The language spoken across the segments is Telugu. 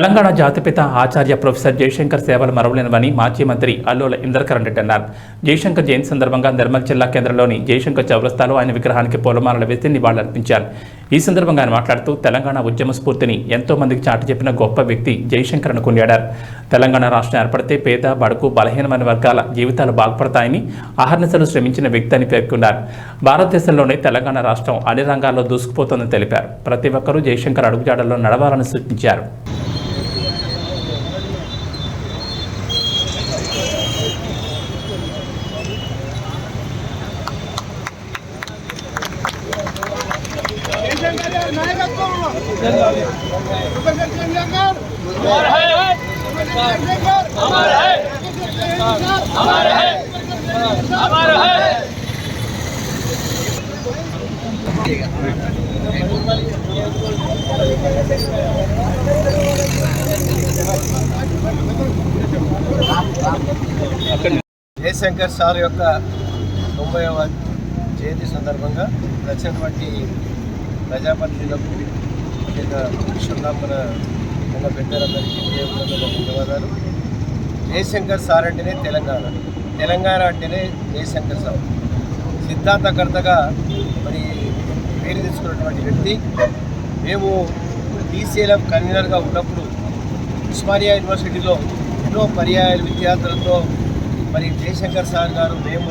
తెలంగాణ జాతిపిత ఆచార్య ప్రొఫెసర్ జయశంకర్ సేవలు మరవలేనివని మాజీ మంత్రి అల్లోల ఇంద్రకరణ్ రెడ్డి అన్నారు. జయశంకర్ జయంతి సందర్భంగా నిర్మల్ జిల్లా కేంద్రంలోని జయశంకర్ చౌరస్తాలో ఆయన విగ్రహానికి పూలమాలలు వేసి నివాళులర్పించారు. ఈ సందర్భంగా ఆయన మాట్లాడుతూ తెలంగాణ ఉద్యమ స్ఫూర్తిని ఎంతో మందికి చాటి చెప్పిన గొప్ప వ్యక్తి జయశంకర్ అని కొనియాడారు. తెలంగాణ రాష్ట్రం ఏర్పడితే పేద, బడుగు, బలహీనమైన వర్గాల జీవితాలు బాగుపడతాయని అహర్నిశలు శ్రమించిన వ్యక్తి అని పేర్కొన్నారు. భారతదేశంలోనే తెలంగాణ రాష్ట్రం అన్ని రంగాల్లో దూసుకుపోతోందని తెలిపారు. ప్రతి ఒక్కరూ జయశంకర్ అడుగుజాడల్లో నడవాలని సూచించారు. జయశంకర్ సార్ యొక్క 90వ జయంతి సందర్భంగా వచ్చినటువంటి ప్రజాప్రతినిధులకు విశ్వనామన పెద్దలందరికీ ధన్యవాదాలు. జయశంకర్ సార్ అంటేనే తెలంగాణ అంటేనే జయశంకర్ సార్ సిద్ధాంతకర్తగా మరి పేరు తీసుకున్నటువంటి వ్యక్తి. మేము టీసీఎల్ఎఫ్ కన్వీనర్గా ఉన్నప్పుడు ఉస్మానియా యూనివర్సిటీలో ఎన్నో పర్యాయాల విద్యార్థులతో మరి జయశంకర్ సార్ గారు మేము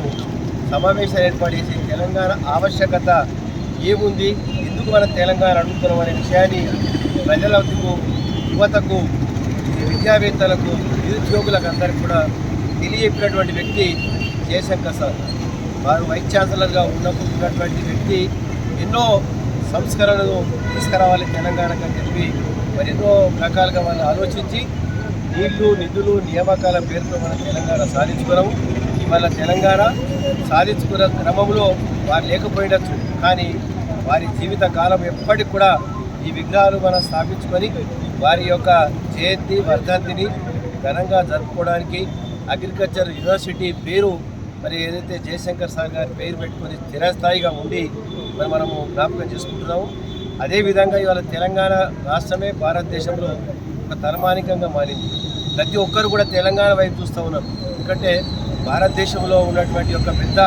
సమావేశాలు ఏర్పాటు చేసి తెలంగాణ ఆవశ్యకత ఏముంది, ఎందుకు మనం తెలంగాణ అడుగుతున్నాం అనే విషయాన్ని ప్రజలకు, యువతకు, విద్యావేత్తలకు, నిరుద్యోగులకు అందరికీ కూడా తెలియజెప్పినటువంటి వ్యక్తి జయశంకర్ సార్. వారు వైస్ ఛాన్సలర్గా ఉన్నటువంటి వ్యక్తి ఎన్నో సంస్కరణలు తీసుకురావాలి తెలంగాణకు అని చెప్పి మరెన్నో రకాలుగా వాళ్ళు ఆలోచించి నీళ్లు, నిధులు, నియామకాల పేరుతో మనం తెలంగాణ సాధించుకున్నాము. ఇవాళ తెలంగాణ సాధించుకున్న క్రమంలో వారు లేకపోయినచ్చు, కానీ వారి జీవిత కాలం ఎప్పటికి కూడా ఈ విగ్రహాలు మనం స్థాపించుకొని వారి యొక్క జయంతి, వర్ధంతిని ఘనంగా జరుపుకోవడానికి అగ్రికల్చర్ యూనివర్సిటీ పేరు మరి ఏదైతే జయశంకర్ సార్ గారి పేరు పెట్టుకొని స్థిరస్థాయిగా ఉండి మరి మనము జ్ఞాపకం చేసుకుంటున్నాము. అదేవిధంగా ఇవాళ తెలంగాణ రాష్ట్రమే భారతదేశంలో ఒక తలమానికంగా మారింది. ప్రతి ఒక్కరు కూడా తెలంగాణ వైపు చూస్తూ ఉన్నారు. ఎందుకంటే భారతదేశంలో ఉన్నటువంటి ఒక పెద్ద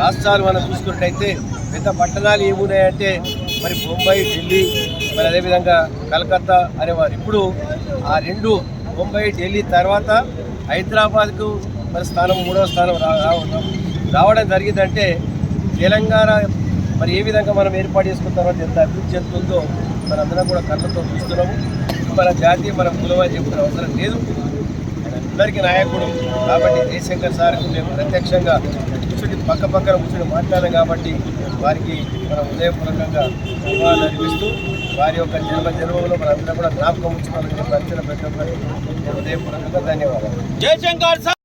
రాష్ట్రాలు మనం చూసుకున్నట్టయితే పెద్ద పట్టణాలు ఏమున్నాయంటే మరి బొంబాయి, ఢిల్లీ, మరి అదేవిధంగా కలకత్తా అనేవారు. ఇప్పుడు ఆ రెండు బొంబాయి, ఢిల్లీ తర్వాత హైదరాబాద్కు మరి స్థానం 3వ స్థానం రావడం జరిగిందంటే తెలంగాణ మరి ఏ విధంగా మనం ఏర్పాటు చేసుకున్న తర్వాత ఎంత అభివృద్ధి చెందుతుందో మనందరం కూడా కళ్ళతో చూస్తున్నాము. మన జాతి మనం కులమని చెప్పుకునే అవసరం లేదు. అందరికీ నాయకుడు కాబట్టి జయశంకర్ సార్కు మేము ప్రత్యక్షంగా కూర్చుని పక్కన కూర్చుని మాట్లాడాం కాబట్టి వారికి మనం హృదయపూర్వకంగా ధన్యవాదాలు అర్పిస్తూ వారి యొక్క జన్మలో మనందరం కూడా జ్ఞాపకం ఉంచుకోవాలని చెప్పి అంచనా పెట్టడం హృదయపూర్వకంగా ధన్యవాదాలు.